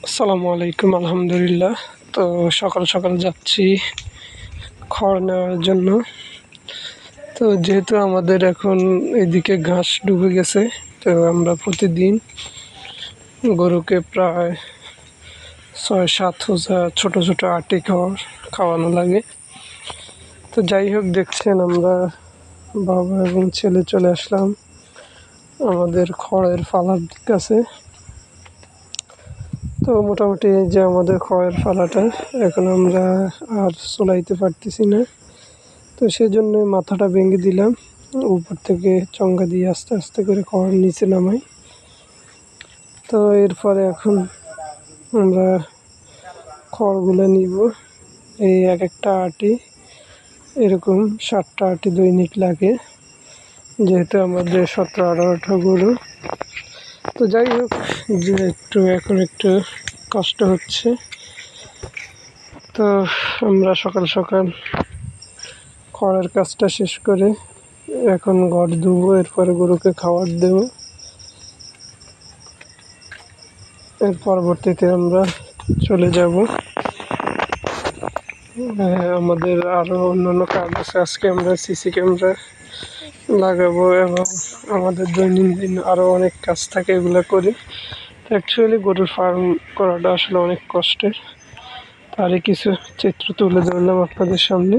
আসসালামু আলাইকুম। আলহামদুলিল্লাহ। তো সকাল সকাল যাচ্ছি খড় নেওয়ার জন্য। তো যেহেতু আমাদের এখন এদিকে ঘাস ডুবে গেছে, তো আমরা প্রতিদিন গরুকে প্রায় ৬-৭ হাজার ছোটো ছোটো আটি খাওয়ানো লাগে। তো যাই হোক, দেখছেন আমরা বাবা এবং ছেলে চলে আসলাম আমাদের খড়ের ফালার কাছে। তো মোটামুটি এই যে আমাদের খড়ের ফালাটা এখন আমরা আর চলাইতে পারতেছি না, তো সেজন্য মাথাটা ভেঙে দিলাম, উপর থেকে চঙ্গা দিয়ে আস্তে আস্তে করে খড় নিচে নামাই। তো এরপরে এখন আমরা খড়গুলো নিব। এই এক একটা আটি এরকম 7টা আটি দৈনিক লাগে, যেহেতু আমাদের 17-18টা গরু। তো যাই হোক, যে এখন একটু কষ্ট হচ্ছে। তো আমরা সকাল সকাল খড়ের কাজটা শেষ করে এখন ঘর ধুবো, এরপরে গরুকে খাবার দেবো। এর পরবর্তীতে আমরা চলে যাব। আমাদের আরও অন্যান্য কাজ আছে। আজকে আমরা সিসি ক্যামেরা লাগাবো এবং আমাদের দৈনন্দিন আরও অনেক কাজ থাকে, এগুলো করি। অ্যাকচুয়ালি গরুর ফার্ম করাটা আসলে অনেক কষ্টের। তারই কিছু চিত্র তুলে ধরলাম আপনাদের সামনে।